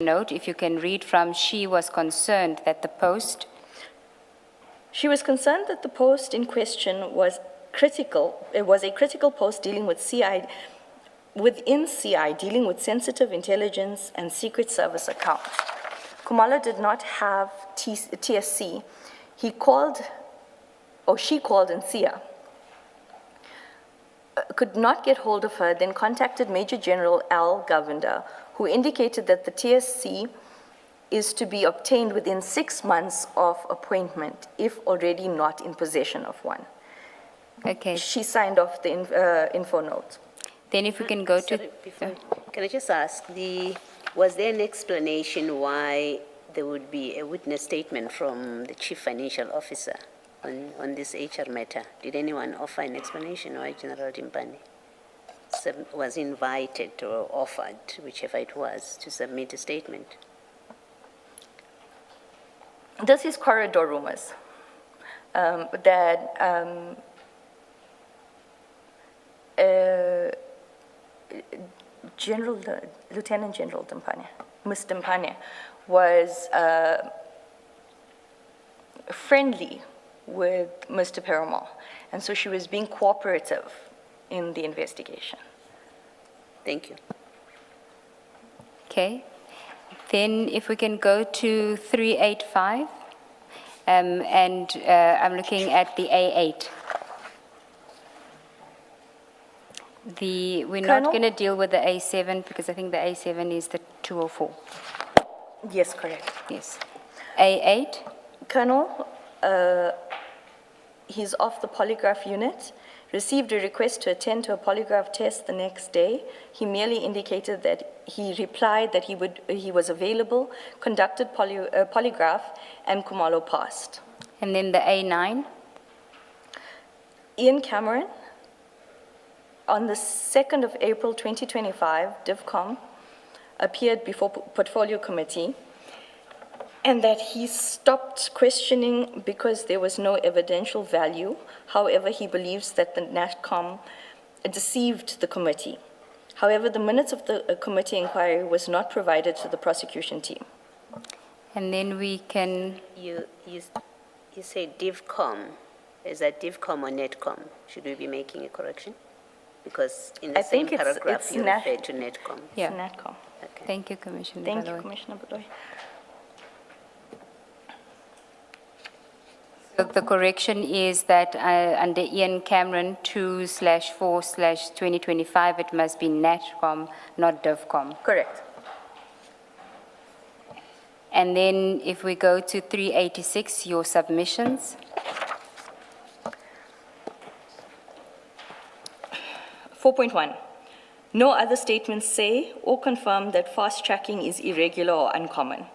note, if you can read from, she was concerned that the post. She was concerned that the post in question was critical. It was a critical post dealing with within CI, dealing with sensitive intelligence and secret service accounts. Khumalo did not have TSC. He called, or she called Nsia. Could not get hold of her, then contacted Major General Al Govender, who indicated that the TSC is to be obtained within 6 months of appointment, if already not in possession of one. Okay. She signed off the info note. Then if we can go to... Sorry, can I just ask, was there an explanation why there would be a witness statement from the Chief Financial Officer on this HR matter? Did anyone offer an explanation, or General Dimpani was invited or offered, whichever it was, to submit a statement? This is corridor rumors that Lieutenant General Dimpani, Ms. Dimpani, was friendly with Mr. Perumal, and so she was being cooperative in the investigation. Thank you. Okay. Then if we can go to 385, and I'm looking at the A8. We're not Colonel? going to deal with the A7 because I think the A7 is the 204. Yes, correct. Yes. A8. Colonel, he's off the polygraph unit, received a request to attend to a polygraph test the next day. He merely indicated that he replied that he was available, conducted polygraph, and Khumalo passed. And then the A9. Ian Cameron, on the 2nd of April 2025, DivCom appeared before Portfolio Committee, and that he stopped questioning because there was no evidential value. However, he believes that the NATCOM deceived the committee. However, the minutes of the committee inquiry was not provided to the prosecution team. And then we can... You say DivCom. Is that DivCom or NetCom? Should we be making a correction? Because in the same paragraph you refer to NetCom. Yeah. It's NATCOM. Okay. Thank you, Commissioner. Thank Baloyi. you, Commissioner Baloyi. So the correction is that under Ian Cameron 2/4/2025, it must be NATCOM, not DivCom. Correct. And then if we go to 386, your submissions. 4.1. No other statements say or confirm that fast tracking is irregular or uncommon.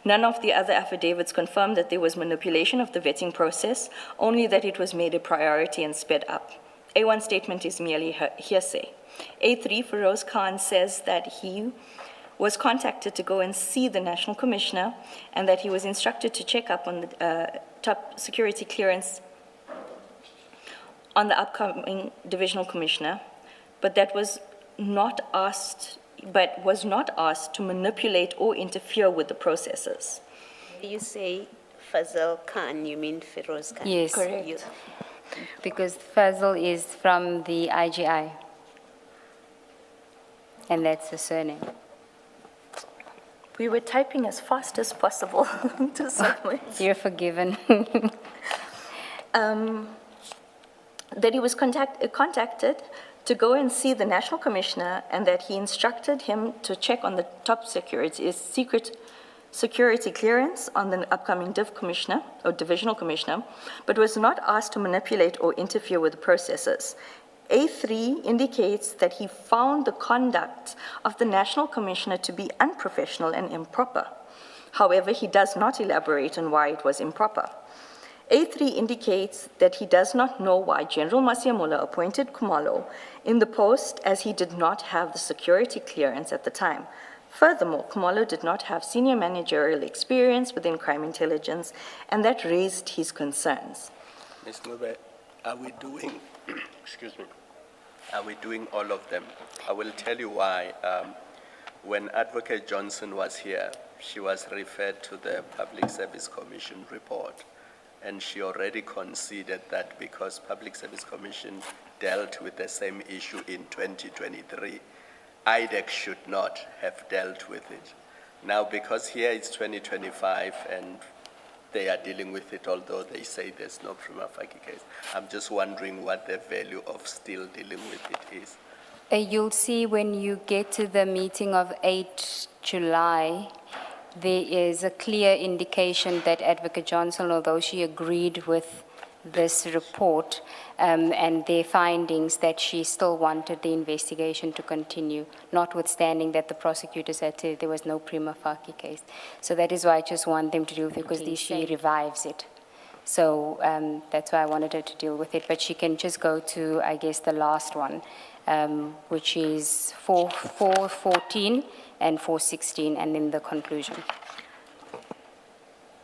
None of the other affidavits confirm that there was manipulation of the vetting process, only that it was made a priority and sped up. A1 statement is merely hearsay. A3, Feroz Khan says that he was contacted to go and see the National Commissioner and that he was instructed to check up on the top security clearance on the upcoming Divisional Commissioner, but that was not asked to manipulate or interfere with the processes. You say Fazal Khan, you mean Feroz Khan? Yes. Correct. Because Fazal is from the IGI. And that's the surname. We were typing as fast as possible to submit. You're forgiven. That he was contacted to go and see the National Commissioner, and that he instructed him to check on the top secret security clearance on the upcoming Div Commissioner or Divisional Commissioner, but was not asked to manipulate or interfere with the processes. A3 indicates that he found the conduct of the National Commissioner to be unprofessional and improper. However, he does not elaborate on why it was improper. A3 indicates that he does not know why General Masemola appointed Khumalo in the post, as he did not have the security clearance at the time. Furthermore, Khumalo did not have senior managerial experience within crime intelligence, and that raised his concerns. Ms. Nube, are we doing, excuse me, are we doing all of them? I will tell you why. when Advocate Johnson was here, she was referred to the Public Service Commission report, and she already conceded that because Public Service Commission dealt with the same issue in 2023, IDEC should not have dealt with it. Now, because here it's 2025 and they are dealing with it, although they say there's no prima facie case, I'm just wondering what the value of still dealing with it is. You'll see when you get to the meeting of 8 July, there is a clear indication that Advocate Johnson, although she agreed with this report and their findings, that she still wanted the investigation to continue, notwithstanding that the prosecutors had said there was no prima facie case. So that is why I just want them to deal with it, because she revives it. So that's why I wanted her to deal with it. But she can just go to, I guess, the last one, which is 414 and 416, and then the conclusion.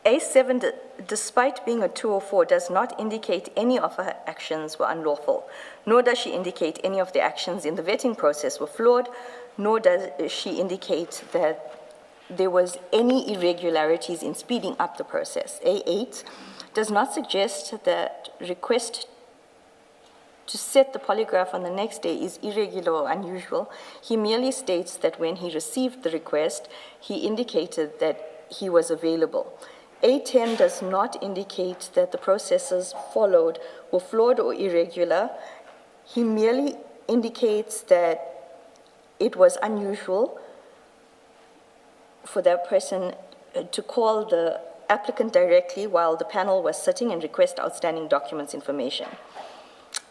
A7, despite being a 204, does not indicate any of her actions were unlawful, nor does she indicate any of the actions in the vetting process were flawed, nor does she indicate that there was any irregularities in speeding up the process. A8 does not suggest that request to set the polygraph on the next day is irregular or unusual. He merely states that when he received the request, he indicated that he was available. A10 does not indicate that the processes followed were flawed or irregular. He merely indicates that it was unusual for that person to call the applicant directly while the panel was sitting and request outstanding documents information.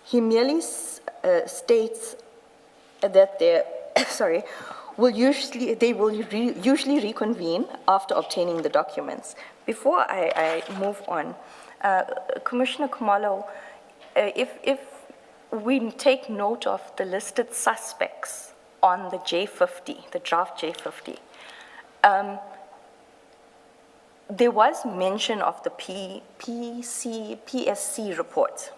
He merely states that they will usually reconvene after obtaining the documents. Before I move on, Commissioner Khumalo, if we take note of the listed suspects on the J50, the draft J50, there was mention of the PSC report.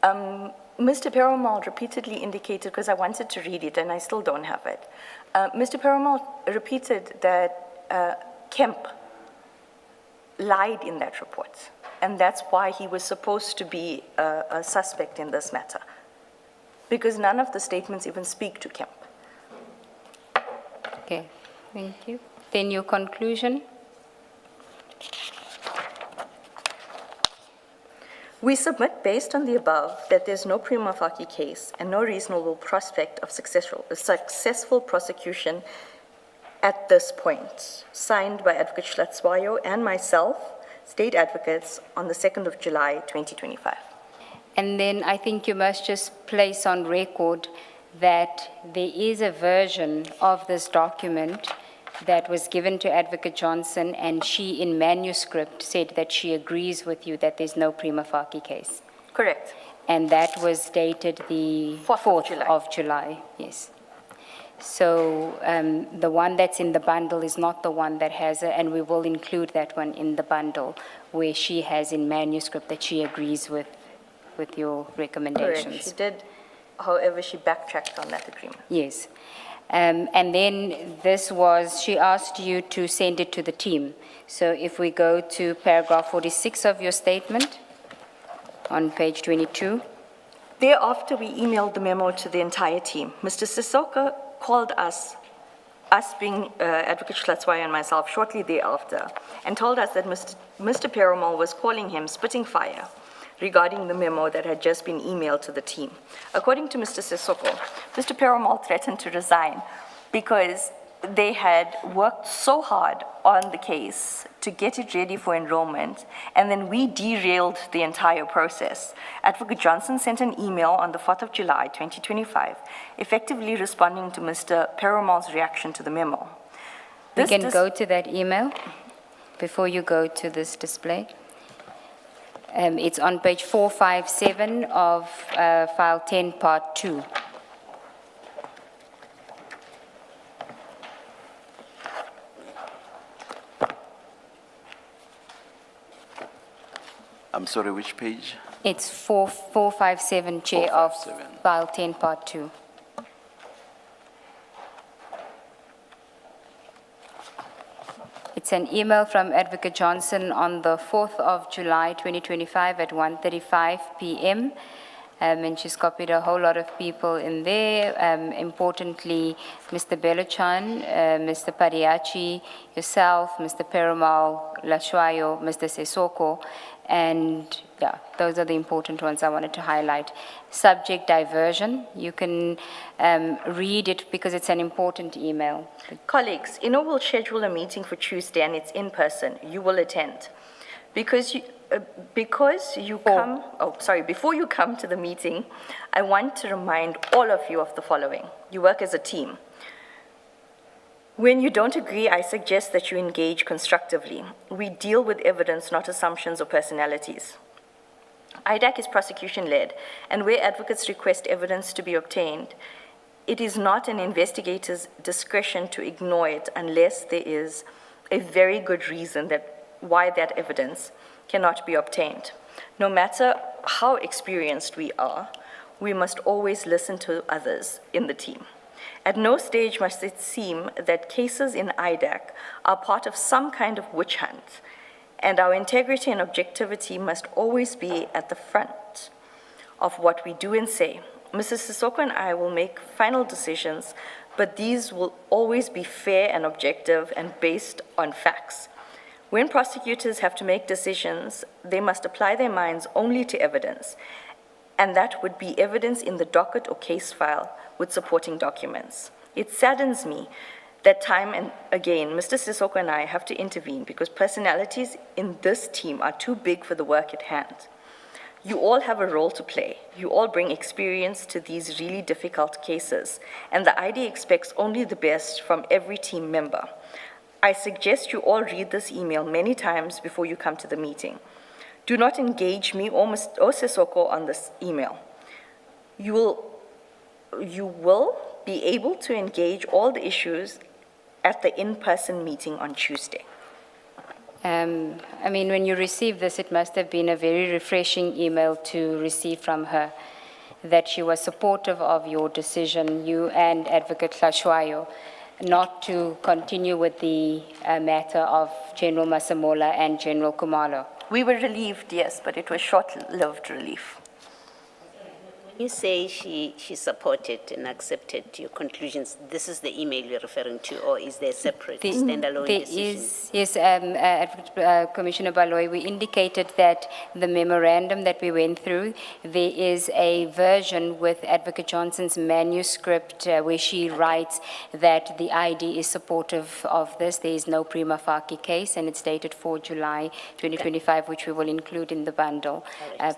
Mr. Perumal repeatedly indicated, because I wanted to read it and I still don't have it, Mr. Perumal repeated that Kemp lied in that report, and that's why he was supposed to be a suspect in this matter, because none of the statements even speak to Kemp. Okay, thank you. Then your conclusion? We submit, based on the above, that there's no prima facie case and no reasonable prospect of successful prosecution at this point. Signed by Advocate Schlatzwayo and myself, State Advocates, on the 2nd of July, 2025. And then I think you must just place on record that there is a version of this document that was given to Advocate Johnson, and she, in manuscript, said that she agrees with you that there's no prima facie case. Correct. And that was dated the 4th of July, yes. So the one that's in the bundle is not the one that has, and we will include that one in the bundle, where she has in manuscript that she agrees with your recommendations. Correct. She did, however, she backtracked on that agreement. Yes. And then this was, she asked you to send it to the team. So if we go to paragraph 46 of your statement, on page 22. Thereafter, we emailed the memo to the entire team. Mr. Sissoko called us being Advocate Schlatzwayo and myself, shortly thereafter, and told us that Mr. Perumal was calling him spitting fire regarding the memo that had just been emailed to the team. According to Mr. Sissoko, Mr. Perumal threatened to resign because they had worked so hard on the case to get it ready for enrollment, and then we derailed the entire process. Advocate Johnson sent an email on the 4th of July, 2025, effectively responding to Mr. Perumal's reaction to the memo. We can go to that email before you go to this display. It's on page 457 of file 10, part 2. I'm sorry, which page? It's 457, Chair, of 457. file 10, part 2. It's an email from Advocate Johnson on the 4th of July 2025 at 1:35 p.m. And she's copied a whole lot of people in there. Importantly, Mr. Belochan, Mr. Pariachi, yourself, Mr. Perumal, Lashwayo, Mr. Sesoko, and yeah, those are the important ones I wanted to highlight. Subject diversion, you can read it because it's an important email. Colleagues, we'll schedule a meeting for Tuesday and it's in person. You will attend. Before you come to the meeting, I want to remind all of you of the following. You work as a team. When you don't agree, I suggest that you engage constructively. We deal with evidence, not assumptions or personalities. IDAC is prosecution-led, and where advocates request evidence to be obtained, it is not an investigator's discretion to ignore it unless there is a very good reason why that evidence cannot be obtained. No matter how experienced we are, we must always listen to others in the team. At no stage must it seem that cases in IDAC are part of some kind of witch hunt, and our integrity and objectivity must always be at the front of what we do and say. Mrs. Sissoko and I will make final decisions, but these will always be fair and objective and based on facts. When prosecutors have to make decisions, they must apply their minds only to evidence, and that would be evidence in the docket or case file with supporting documents. It saddens me that time and again, Mr. Sissoko and I have to intervene because personalities in this team are too big for the work at hand. You all have a role to play. You all bring experience to these really difficult cases, and the ID expects only the best from every team member. I suggest you all read this email many times before you come to the meeting. Do not engage me or Sissoko on this email. You will be able to engage all the issues at the in-person meeting on Tuesday. When you receive this, it must have been a very refreshing email to receive from her, that she was supportive of your decision, you and Advocate Lashwayo, not to continue with the matter of General Masemola and General Khumalo. We were relieved, yes, but it was short-lived relief. You say she supported and accepted your conclusions. This is the email you're referring to, or is there a separate standalone decision? Yes, Commissioner Baloy, we indicated that the memorandum that we went through, there is a version with Advocate Johnson's manuscript where she writes that the ID is supportive of this. There is no Prima facie case, and it's dated 4 July 2025, which we will include in the bundle,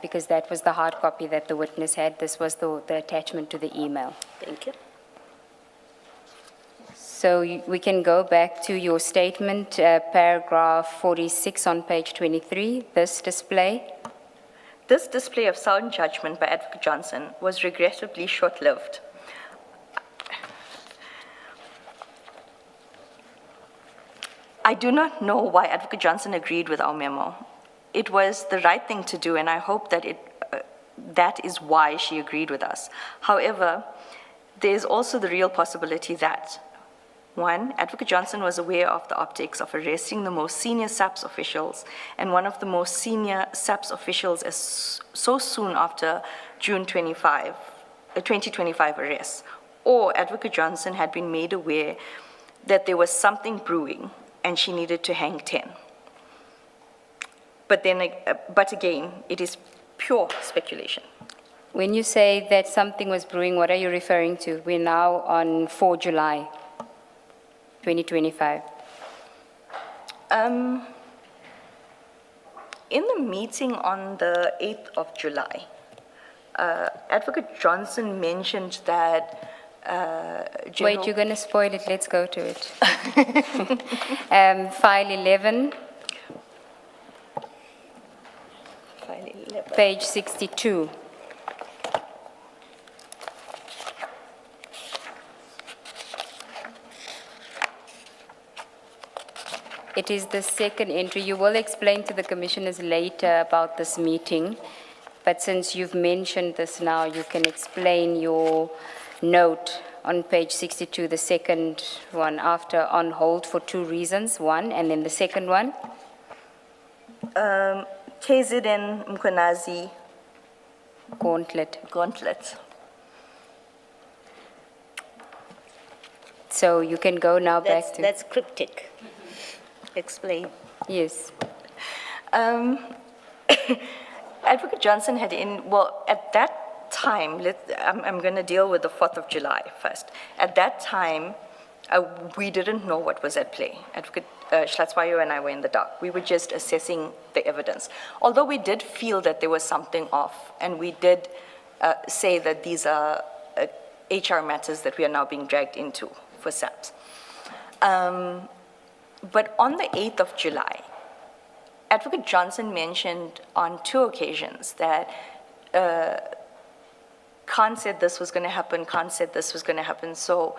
because that was the hard copy that the witness had. This was the attachment to the email. Thank you. So we can go back to your statement, paragraph 46 on page 23, this display. This display of sound judgment by Advocate Johnson was regrettably short-lived. I do not know why Advocate Johnson agreed with our memo. It was the right thing to do, and I hope that that is why she agreed with us. However, there is also the real possibility that, one, Advocate Johnson was aware of the optics of arresting the most senior SAPS officials and one of the most senior SAPS officials so soon after June 2025 arrests, or Advocate Johnson had been made aware that there was something brewing and she needed to hang 10. But again, it is pure speculation. When you say that something was brewing, what are you referring to? We're now on 4 July 2025. In the meeting on the 8th of July, Advocate Johnson mentioned that Wait, you're going to spoil it. Let's go to it. File 11. Page 62. It is the second entry. You will explain to the commissioners later about this meeting, but since you've mentioned this now, you can explain your note on page 62, the second one, after on hold for 2 reasons, one, and then the second one? KZN Mkhwanazi Gauntlet. Gauntlet. So you can go now back to... That's cryptic. Explain. Yes. Advocate Johnson had at that time, I'm going to deal with the 4th of July first. At that time, we didn't know what was at play. Advocate Schlatzwayo and I were in the dark. We were just assessing the evidence. Although we did feel that there was something off, and we did say that these are HR matters that we are now being dragged into for SAPS. But on the 8th of July, Advocate Johnson mentioned on 2 occasions that Khan said this was going to happen, Khan said this was going to happen. So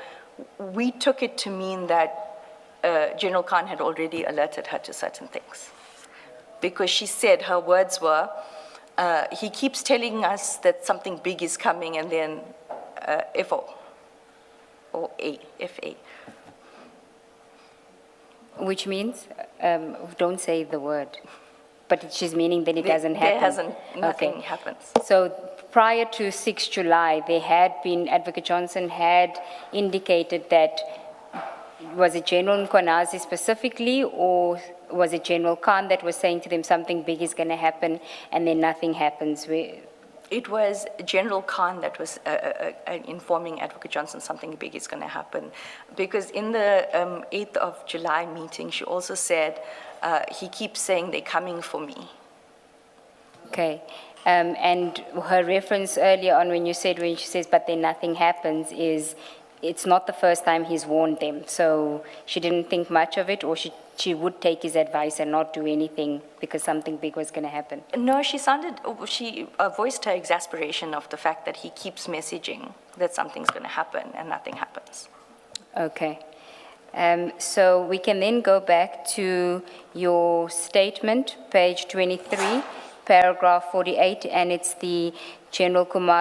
we took it to mean that General Khan had already alerted her to certain things. Because she said, her words were, he keeps telling us that something big is coming, and then FO, or FA. Which means, don't say the word, but she's meaning that it doesn't happen. Nothing happens. So prior to 6 July, Advocate Johnson had indicated that, was it General Mkhwanazi specifically, or was it General Khan that was saying to them something big is going to happen, and then nothing happens? It was General Khan that was informing Advocate Johnson something big is going to happen. Because in the 8th of July meeting, she also said, he keeps saying they're coming for me. Okay. And her reference earlier on when she says, but then nothing happens, is it's not the first time he's warned them. So she didn't think much of it, or she would take his advice and not do anything because something big was going to happen. No, she voiced her exasperation of the fact that he keeps messaging that something's going to happen and nothing happens. Okay. So we can then go back to your statement, page 23, paragraph 48, and it's the General Khumalo